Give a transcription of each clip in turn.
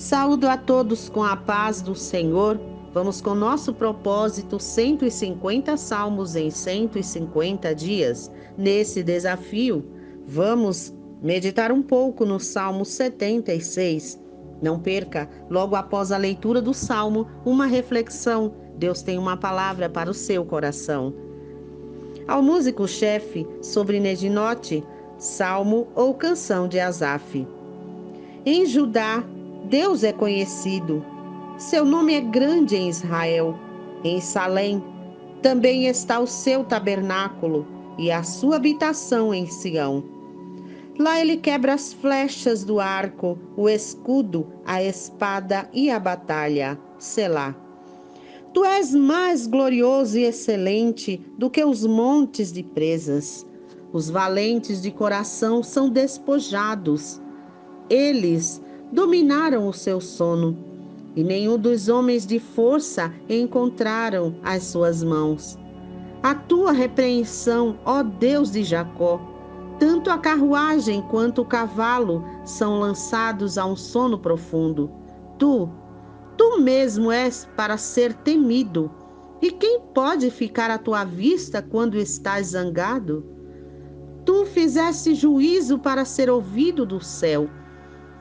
Saúdo a todos com a paz do Senhor. Vamos com nosso propósito 150 salmos em 150 dias. Nesse desafio, vamos meditar um pouco no Salmo 76. Não perca, logo após a leitura do Salmo, uma reflexão. Deus tem uma palavra para o seu coração. Ao músico-chefe sobre Neginote, Salmo ou Canção de Asaf. Em Judá, Deus é conhecido. Seu nome é grande em Israel. Em Salém também está o seu tabernáculo e a sua habitação em Sião. Lá ele quebra as flechas do arco, o escudo, a espada e a batalha. Selá. Tu és mais glorioso e excelente do que os montes de presas. Os valentes de coração são despojados. Eles dominaram o seu sono, e nenhum dos homens de força encontraram as suas mãos. A tua repreensão, ó Deus de Jacó, tanto a carruagem quanto o cavalo são lançados a um sono profundo. Tu mesmo és para ser temido. E quem pode ficar à tua vista quando estás zangado? Tu fizeste juízo para ser ouvido do céu.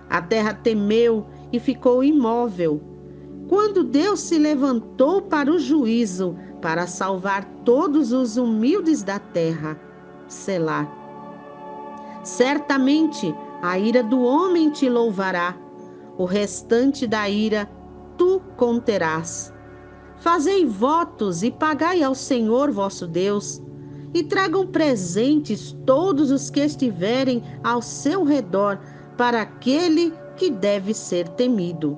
A terra temeu e ficou imóvel. Quando Deus se levantou para o juízo, para salvar todos os humildes da terra. Selá. Certamente a ira do homem te louvará, o restante da ira tu conterás. Fazei votos e pagai ao Senhor vosso Deus, e tragam presentes todos os que estiverem ao seu redor, para aquele que deve ser temido.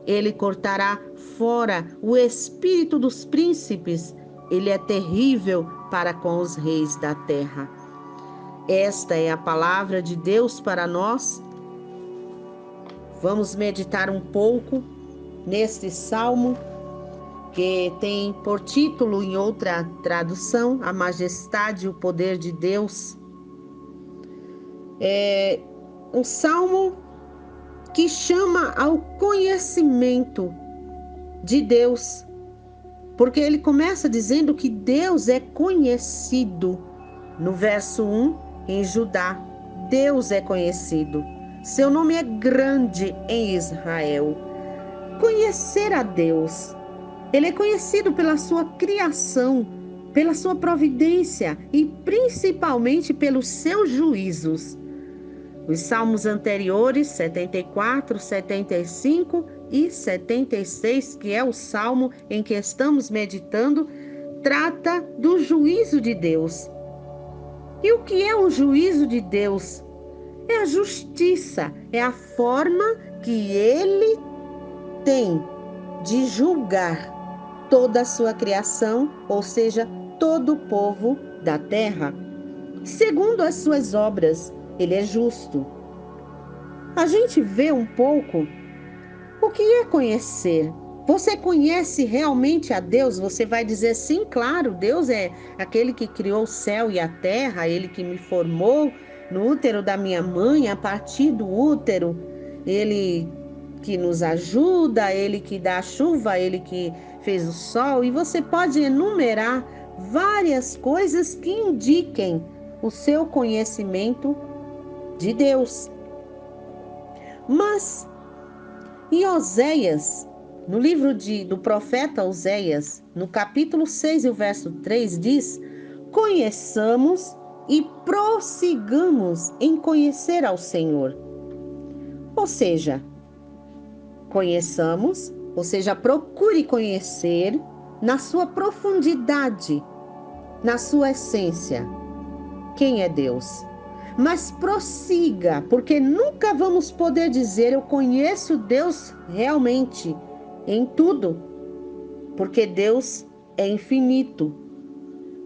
Ele cortará fora o espírito dos príncipes, ele é terrível para com os reis da terra. Esta é a palavra de Deus para nós. Vamos meditar um pouco neste salmo, que tem por título, em outra tradução, A Majestade e o Poder de Deus. É um salmo que chama ao conhecimento de Deus, porque ele começa dizendo que Deus é conhecido. No verso 1, em Judá, Deus é conhecido. Seu nome é grande em Israel. Conhecer a Deus. Ele é conhecido pela sua criação, pela sua providência e principalmente pelos seus juízos. Os salmos anteriores, 74, 75 e 76, que é o salmo em que estamos meditando, trata do juízo de Deus. E o que é o juízo de Deus? É a justiça, é a forma que ele tem de julgar toda a sua criação, ou seja, todo o povo da terra. Segundo as suas obras, ele é justo. A gente vê um pouco o que é conhecer. Você conhece realmente a Deus? Você vai dizer sim, claro, Deus é aquele que criou o céu e a terra, ele que me formou no útero da minha mãe, a partir do útero, ele que nos ajuda, ele que dá a chuva, ele que fez o sol, e você pode enumerar várias coisas que indiquem o seu conhecimento de Deus. Mas em Oséias, no livro do profeta Oséias, no capítulo 6 e o verso 3 diz: conheçamos e prossigamos em conhecer ao Senhor. Ou seja, conheçamos, ou seja, procure conhecer na sua profundidade, na sua essência, quem é Deus. Mas prossiga, porque nunca vamos poder dizer eu conheço Deus realmente em tudo, porque Deus é infinito.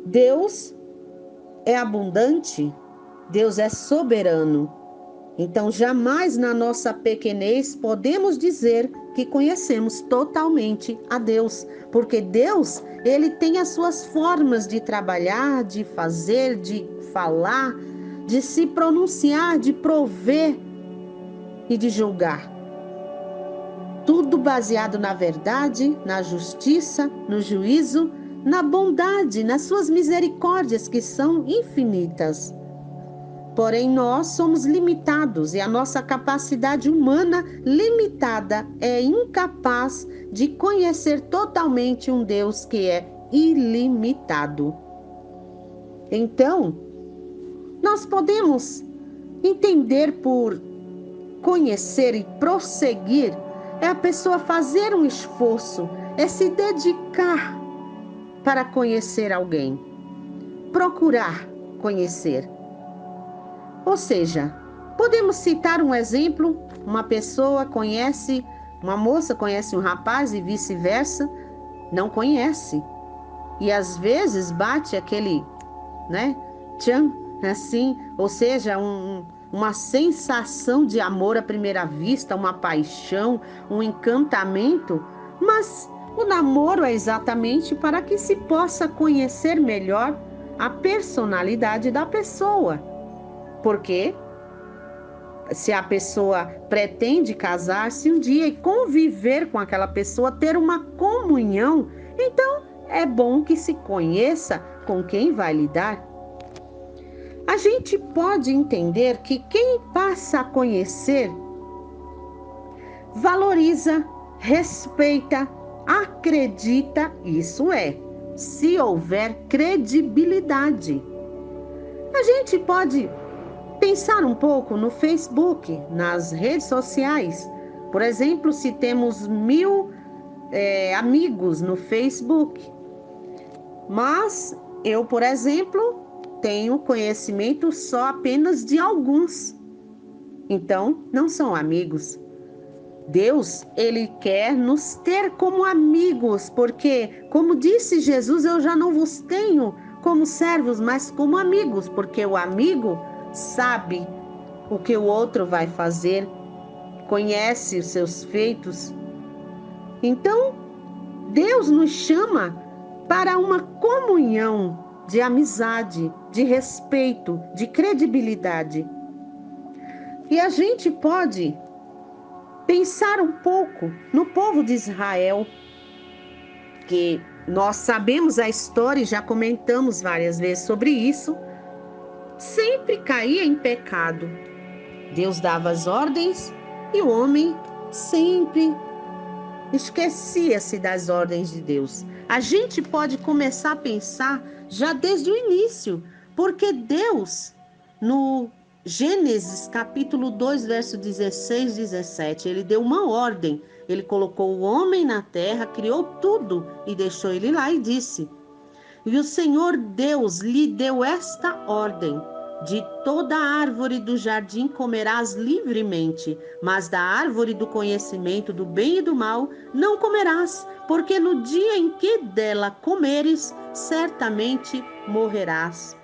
Deus é abundante, Deus é soberano. Então, jamais na nossa pequenez podemos dizer que conhecemos totalmente a Deus, porque Deus, ele tem as suas formas de trabalhar, de fazer, de falar, de se pronunciar, de prover e de julgar. Tudo baseado na verdade, na justiça, no juízo, na bondade, nas suas misericórdias que são infinitas. Porém, nós somos limitados e a nossa capacidade humana limitada é incapaz de conhecer totalmente um Deus que é ilimitado. Então, nós podemos entender por conhecer e prosseguir é a pessoa fazer um esforço, é se dedicar para conhecer alguém, procurar conhecer. Ou seja, podemos citar um exemplo, uma pessoa conhece, uma moça conhece um rapaz e vice-versa, não conhece. E às vezes bate aquele, tchan, assim, ou seja, uma sensação de amor à primeira vista, uma paixão, um encantamento, mas o namoro é exatamente para que se possa conhecer melhor a personalidade da pessoa. Porque se a pessoa pretende casar-se um dia e conviver com aquela pessoa, ter uma comunhão, então é bom que se conheça com quem vai lidar. A gente pode entender que quem passa a conhecer valoriza, respeita, acredita, isso é, se houver credibilidade. A gente pode pensar um pouco no Facebook, nas redes sociais. Por exemplo, se temos 1000 amigos no Facebook, mas eu, por exemplo, tenho conhecimento só apenas de alguns. Então, não são amigos. Deus, Ele quer nos ter como amigos, porque, como disse Jesus, eu já não vos tenho como servos, mas como amigos, porque o amigo sabe o que o outro vai fazer, conhece os seus feitos. Então, Deus nos chama para uma comunhão de amizade, de respeito, de credibilidade. E a gente pode pensar um pouco no povo de Israel, que nós sabemos a história e já comentamos várias vezes sobre isso, sempre caía em pecado. Deus dava as ordens e o homem sempre esquecia-se das ordens de Deus. A gente pode começar a pensar já desde o início, porque Deus, no Gênesis capítulo 2, verso 16, 17, ele deu uma ordem. Ele colocou o homem na terra, criou tudo e deixou ele lá e disse: e o Senhor Deus lhe deu esta ordem: de toda árvore do jardim comerás livremente, mas da árvore do conhecimento do bem e do mal não comerás, porque no dia em que dela comeres, certamente morrerás.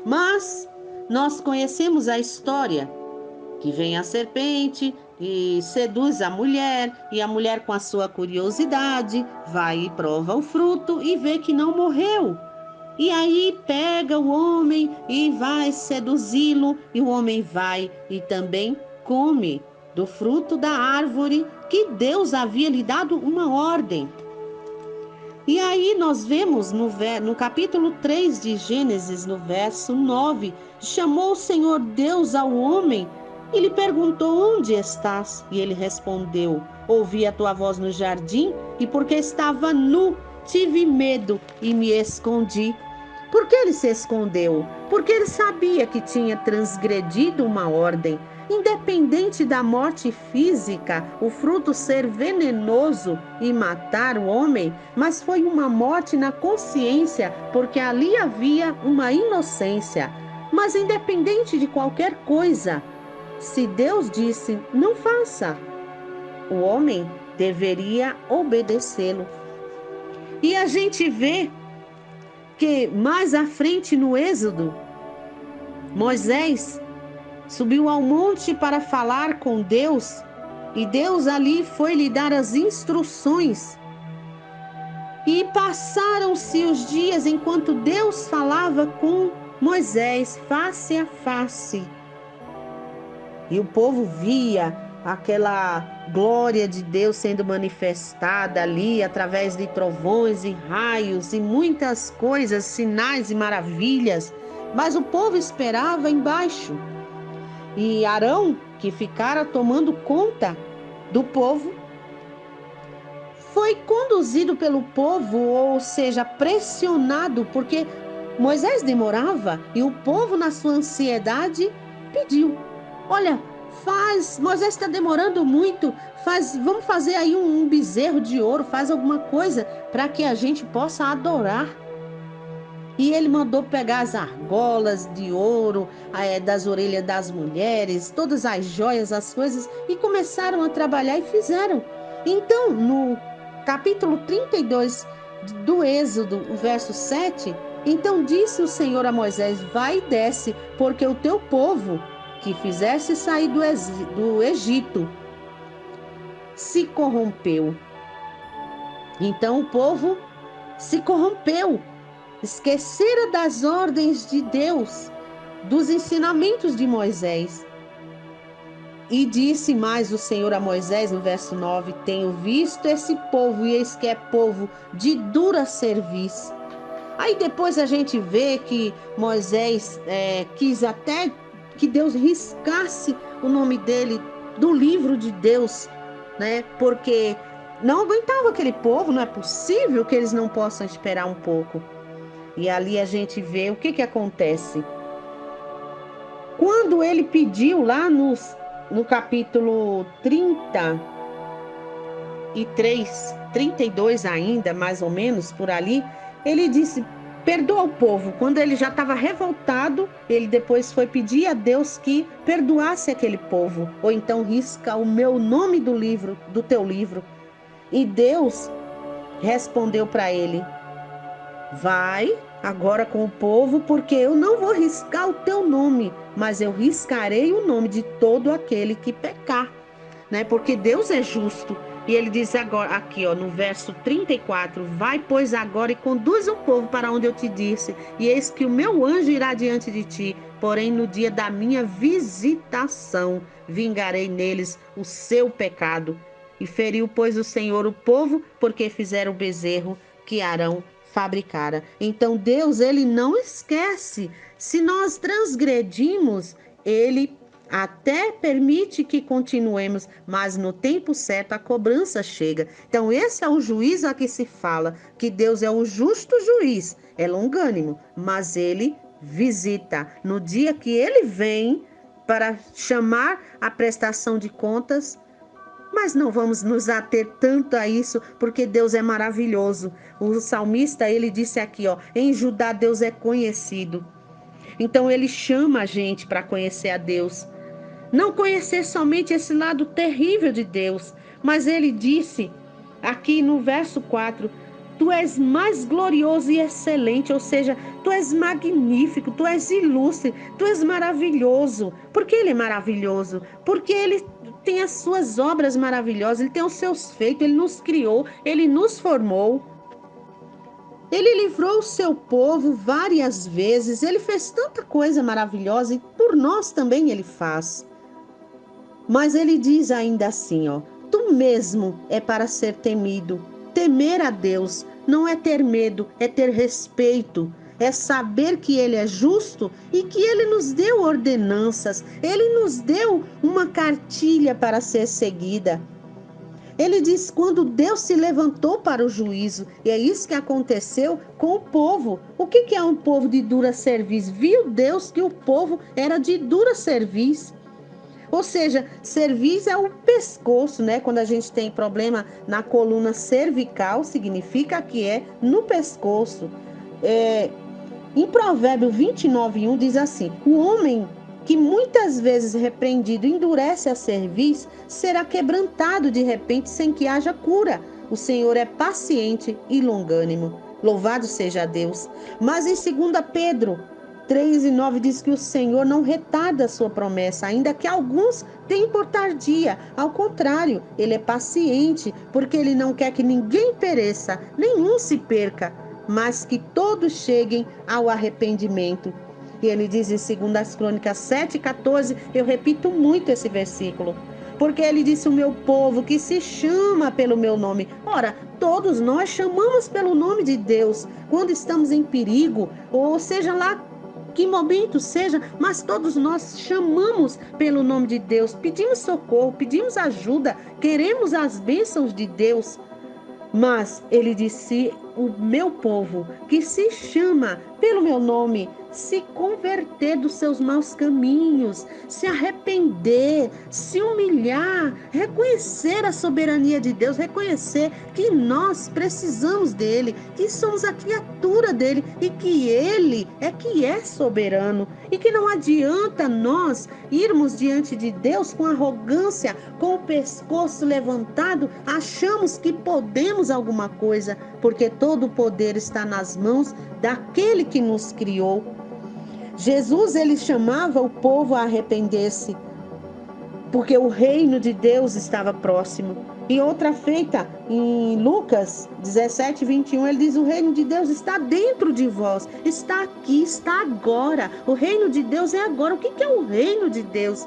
Mas nós conhecemos a história, que vem a serpente e seduz a mulher, e a mulher, com a sua curiosidade, vai e prova o fruto e vê que não morreu. E aí pega o homem e vai seduzi-lo, e o homem vai e também come do fruto da árvore que Deus havia lhe dado uma ordem. E aí nós vemos no capítulo 3 de Gênesis, no verso 9, chamou o Senhor Deus ao homem e lhe perguntou: onde estás? E ele respondeu: ouvi a tua voz no jardim, e porque estava nu, tive medo e me escondi. Por que ele se escondeu? Porque ele sabia que tinha transgredido uma ordem. Independente da morte física, o fruto ser venenoso e matar o homem, mas foi uma morte na consciência, porque ali havia uma inocência. Mas independente de qualquer coisa, se Deus disse, não faça, o homem deveria obedecê-lo. E a gente vê que mais à frente no Êxodo, Moisés subiu ao monte para falar com Deus, e Deus ali foi lhe dar as instruções. E passaram-se os dias enquanto Deus falava com Moisés face a face. E o povo via aquela glória de Deus sendo manifestada ali através de trovões e raios e muitas coisas, sinais e maravilhas. Mas o povo esperava embaixo. E Arão, que ficara tomando conta do povo, foi conduzido pelo povo, ou seja, pressionado, porque Moisés demorava e o povo, na sua ansiedade, pediu: olha, Moisés está demorando muito, vamos fazer aí um bezerro de ouro, faz alguma coisa para que a gente possa adorar. E ele mandou pegar as argolas de ouro, das orelhas das mulheres, todas as joias, as coisas, e começaram a trabalhar e fizeram. Então, no capítulo 32 do Êxodo, o verso 7, então disse o Senhor a Moisés: vai e desce, porque o teu povo, que fizeste sair do Egito, se corrompeu. Então o povo se corrompeu, esquecera das ordens de Deus, dos ensinamentos de Moisés. E disse mais o Senhor a Moisés, no verso 9: tenho visto esse povo, e eis que é povo de dura serviço. Aí depois a gente vê que Moisés quis até que Deus riscasse o nome dele do livro de Deus, né? Porque não aguentava aquele povo, não é possível que eles não possam esperar um pouco. E ali a gente vê o que acontece. Quando ele pediu lá no capítulo 33, 32 ainda, mais ou menos, por ali, ele disse: perdoa o povo. Quando ele já estava revoltado, ele depois foi pedir a Deus que perdoasse aquele povo, ou então risca o meu nome do teu livro. E Deus respondeu para ele: vai agora com o povo, porque eu não vou riscar o teu nome, mas eu riscarei o nome de todo aquele que pecar, né? Porque Deus é justo. E ele diz agora aqui, ó, no verso 34: vai, pois, agora e conduz o povo para onde eu te disse, e eis que o meu anjo irá diante de ti, porém no dia da minha visitação vingarei neles o seu pecado. E feriu, pois, o Senhor o povo, porque fizeram o bezerro que Arão fabricara. Então Deus, ele não esquece. Se nós transgredimos, ele até permite que continuemos, mas no tempo certo a cobrança chega. Então esse é o juízo a que se fala, que Deus é o justo juiz, é longânimo, mas ele visita. No dia que ele vem para chamar a prestação de contas, mas não vamos nos ater tanto a isso, porque Deus é maravilhoso. O salmista, ele disse aqui, ó, em Judá Deus é conhecido. Então ele chama a gente para conhecer a Deus. Não conhecer somente esse lado terrível de Deus, mas ele disse aqui no verso 4: tu és mais glorioso e excelente, ou seja, tu és magnífico, tu és ilustre, tu és maravilhoso. Por que ele é maravilhoso? Porque ele tem as suas obras maravilhosas, ele tem os seus feitos, ele nos criou, ele nos formou. Ele livrou o seu povo várias vezes, ele fez tanta coisa maravilhosa e por nós também ele faz. Mas ele diz ainda assim, ó: tu mesmo é para ser temido. Temer a Deus não é ter medo, é ter respeito, é saber que ele é justo e que ele nos deu ordenanças, ele nos deu uma cartilha para ser seguida. Ele diz: quando Deus se levantou para o juízo, e é isso que aconteceu com o povo. O que é um povo de dura cerviz? Viu Deus que o povo era de dura cerviz. Ou seja, cerviz é o pescoço, né? Quando a gente tem problema na coluna cervical, significa que é no pescoço. Em Provérbio 29:1 diz assim: o homem que muitas vezes repreendido endurece a cerviz, será quebrantado de repente sem que haja cura. O Senhor é paciente e longânimo. Louvado seja Deus. Mas em 2 Pedro 3:9 diz que o Senhor não retarda a sua promessa, ainda que alguns tenham por tardia. Ao contrário, ele é paciente, porque ele não quer que ninguém pereça, nenhum se perca, mas que todos cheguem ao arrependimento. E ele diz em 2 Crônicas 7:14, eu repito muito esse versículo: Porque ele disse: o meu povo que se chama pelo meu nome. Ora, todos nós chamamos pelo nome de Deus quando estamos em perigo, ou seja lá que momento seja, mas todos nós chamamos pelo nome de Deus, pedimos socorro, pedimos ajuda, queremos as bênçãos de Deus. Mas ele disse: o meu povo que se chama pelo meu nome, se converter dos seus maus caminhos, se arrepender, se humilhar, reconhecer a soberania de Deus, reconhecer que nós precisamos dele, que somos a criatura dele e que ele é que é soberano, e que não adianta nós irmos diante de Deus com arrogância, com o pescoço levantado, achamos que podemos alguma coisa, porque todo o poder está nas mãos daquele que nos criou. Jesus, ele chamava o povo a arrepender-se, porque o reino de Deus estava próximo. E outra feita em Lucas 17, 21, ele diz: o reino de Deus está dentro de vós, está aqui, está agora. O reino de Deus é agora. O que é o reino de Deus?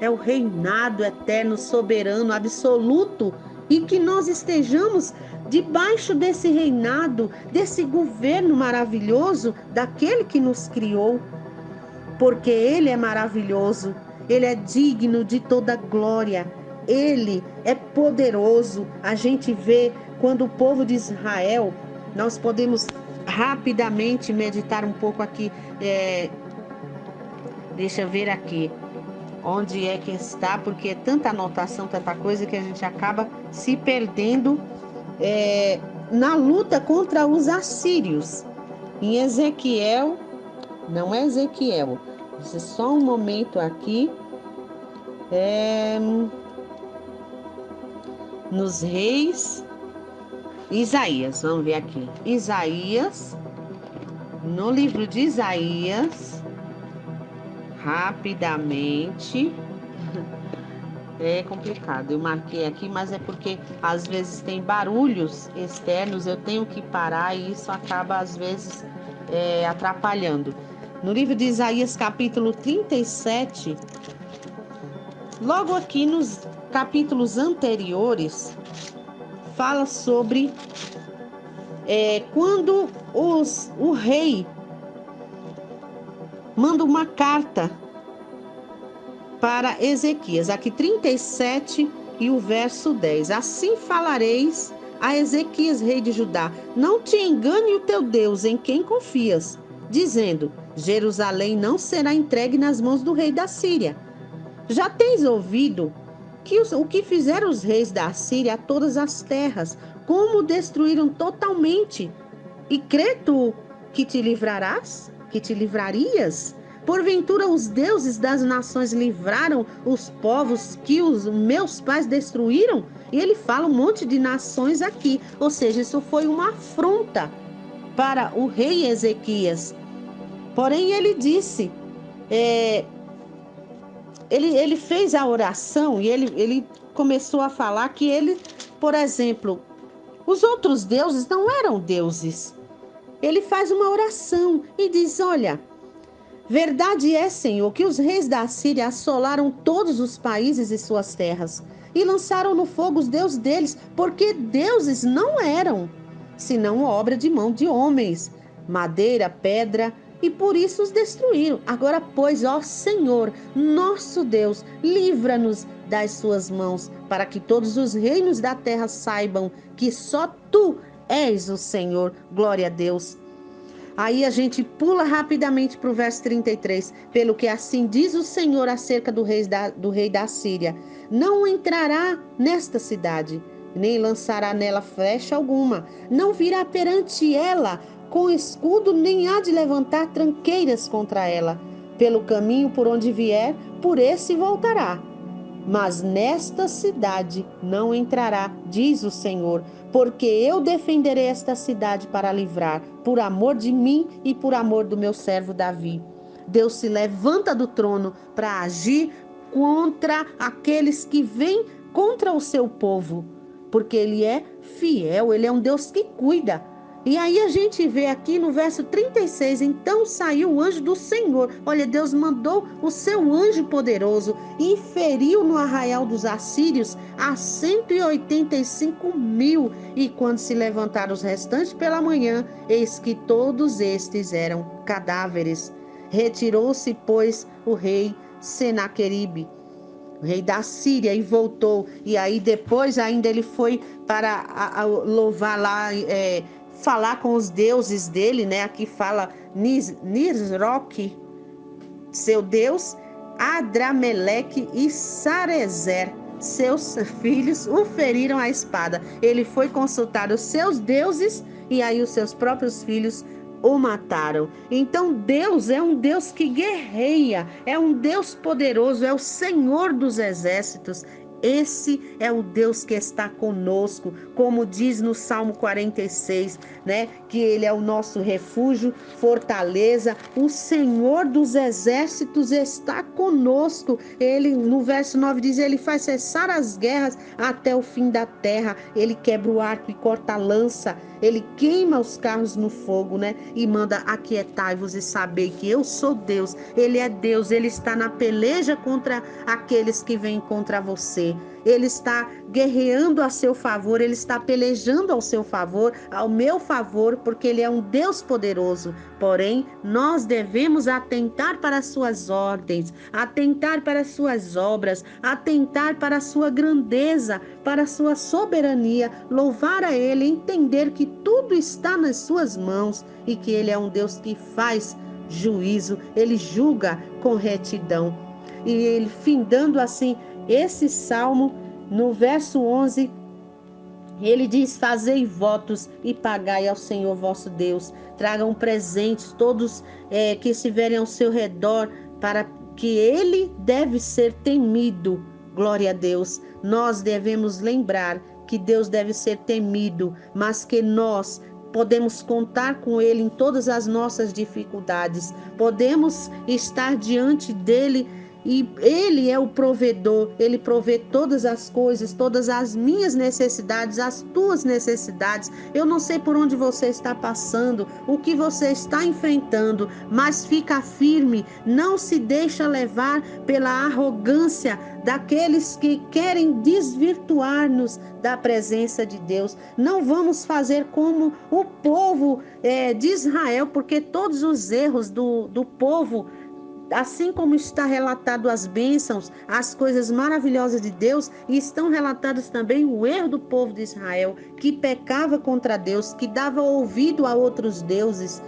É o reinado eterno, soberano, absoluto, e que nós estejamos debaixo desse reinado, desse governo maravilhoso daquele que nos criou. Porque ele é maravilhoso, ele é digno de toda glória, ele é poderoso. A gente vê quando o povo de Israel, nós podemos rapidamente meditar um pouco aqui, deixa eu ver aqui, onde é que está, porque é tanta anotação, tanta coisa que a gente acaba se perdendo na luta contra os assírios. Em Ezequiel, não é Ezequiel, isso é só um momento aqui, nos reis, Isaías, vamos ver aqui, Isaías, no livro de Isaías, rapidamente, é complicado, eu marquei aqui, mas é porque às vezes tem barulhos externos, eu tenho que parar e isso acaba às vezes atrapalhando. No livro de Isaías, capítulo 37, logo aqui nos capítulos anteriores, fala sobre quando o rei manda uma carta para Ezequias. Aqui 37 e o verso 10. Assim falareis a Ezequias, rei de Judá: não te engane o teu Deus, em quem confias, dizendo: Jerusalém não será entregue nas mãos do rei da Síria. Já tens ouvido o que fizeram os reis da Síria a todas as terras, como destruíram totalmente. E crê tu que te livrarás? Que te livrarias? Porventura os deuses das nações livraram os povos que os meus pais destruíram? E ele fala um monte de nações aqui, ou seja, isso foi uma afronta para o rei Ezequias. Porém, ele disse, ele fez a oração e ele começou a falar que ele, por exemplo, os outros deuses não eram deuses. Ele faz uma oração e diz: olha, verdade é, Senhor, que os reis da Síria assolaram todos os países e suas terras e lançaram no fogo os deuses deles, porque deuses não eram, senão obra de mão de homens, madeira, pedra, e por isso os destruíram. Agora, pois, ó Senhor, nosso Deus, livra-nos das suas mãos, para que todos os reinos da terra saibam que só tu és o Senhor. Glória a Deus. Aí a gente pula rapidamente para o verso 33. Pelo que assim diz o Senhor acerca do rei da Síria: não entrará nesta cidade, nem lançará nela flecha alguma, não virá perante ela com escudo, nem há de levantar tranqueiras contra ela. Pelo caminho por onde vier, por esse voltará. Mas nesta cidade não entrará, diz o Senhor, porque eu defenderei esta cidade para livrar, por amor de mim e por amor do meu servo Davi. Deus se levanta do trono para agir contra aqueles que vêm contra o seu povo, porque ele é fiel, ele é um Deus que cuida. E aí a gente vê aqui no verso 36, então saiu o anjo do Senhor. Olha, Deus mandou o seu anjo poderoso e feriu no arraial dos assírios a 185.000. E quando se levantaram os restantes pela manhã, eis que todos estes eram cadáveres. Retirou-se, pois, o rei Senaqueribe, o rei da Síria, e voltou. E aí depois ainda ele foi para louvar lá, falar com os deuses dele, né? Aqui fala Nisroque, seu deus, Adrameleque e Sarezer, seus filhos, o feriram à espada. Ele foi consultar os seus deuses e aí os seus próprios filhos o mataram. Então Deus é um Deus que guerreia, é um Deus poderoso, é o Senhor dos exércitos. Esse é o Deus que está conosco, como diz no Salmo 46, né? Que Ele é o nosso refúgio, fortaleza. O Senhor dos exércitos está conosco. Ele, no verso 9 diz, Ele faz cessar as guerras até o fim da terra. Ele quebra o arco e corta a lança. Ele queima os carros no fogo, né? E manda: aquietai-vos e sabei que eu sou Deus. Ele é Deus, Ele está na peleja contra aqueles que vêm contra você. Ele está guerreando a seu favor, Ele está pelejando ao seu favor, ao meu favor, porque Ele é um Deus poderoso. Porém, nós devemos atentar para as suas ordens, atentar para as suas obras, atentar para a sua grandeza, para a sua soberania, louvar a Ele, entender que tudo está nas suas mãos e que Ele é um Deus que faz juízo, Ele julga com retidão. E ele, findando assim esse salmo, no verso 11, ele diz: fazei votos e pagai ao Senhor vosso Deus. Tragam presentes todos que estiverem ao seu redor, para que ele deve ser temido. Glória a Deus. Nós devemos lembrar que Deus deve ser temido, mas que nós podemos contar com Ele em todas as nossas dificuldades. Podemos estar diante dele e Ele é o provedor. Ele provê todas as coisas, todas as minhas necessidades, as tuas necessidades. Eu não sei por onde você está passando, o que você está enfrentando, mas fica firme, não se deixa levar pela arrogância daqueles que querem desvirtuar-nos da presença de Deus. Não vamos fazer como o povo de Israel, porque todos os erros do povo, assim como está relatado as bênçãos, as coisas maravilhosas de Deus, e estão relatados também o erro do povo de Israel, que pecava contra Deus, que dava ouvido a outros deuses,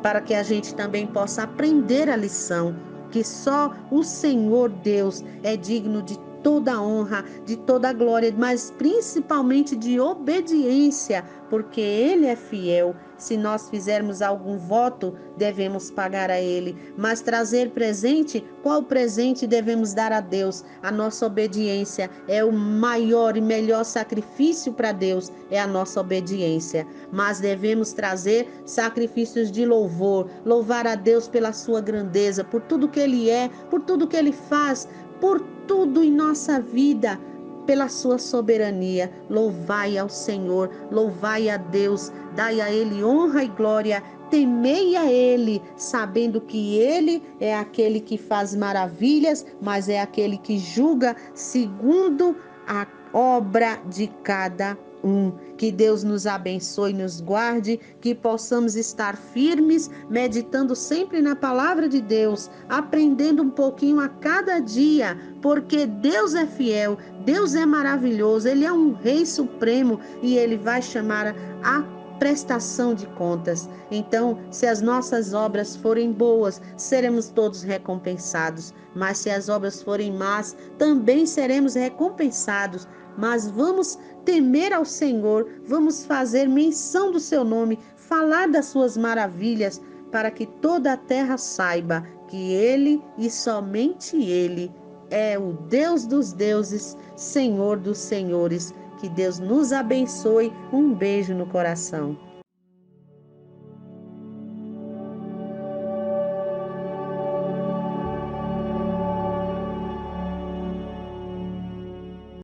para que a gente também possa aprender a lição, que só o Senhor Deus é digno de toda honra, de toda glória, mas principalmente de obediência, porque Ele é fiel. Se nós fizermos algum voto, devemos pagar a Ele. Mas trazer presente, qual presente devemos dar a Deus? A nossa obediência é o maior e melhor sacrifício para Deus, é a nossa obediência. Mas devemos trazer sacrifícios de louvor, louvar a Deus pela sua grandeza, por tudo que Ele é, por tudo que Ele faz, por tudo em nossa vida, pela sua soberania. Louvai ao Senhor, louvai a Deus, dai a Ele honra e glória, temei a Ele, sabendo que Ele é aquele que faz maravilhas, mas é aquele que julga segundo a obra de cada um. Que Deus nos abençoe e nos guarde, que possamos estar firmes, meditando sempre na palavra de Deus, aprendendo um pouquinho a cada dia, porque Deus é fiel, Deus é maravilhoso, Ele é um Rei Supremo e Ele vai chamar a prestação de contas. Então, se as nossas obras forem boas, seremos todos recompensados, mas se as obras forem más, também seremos recompensados. Mas vamos temer ao Senhor, vamos fazer menção do seu nome, falar das suas maravilhas, para que toda a terra saiba que Ele e somente Ele é o Deus dos deuses, Senhor dos senhores. Que Deus nos abençoe. Um beijo no coração.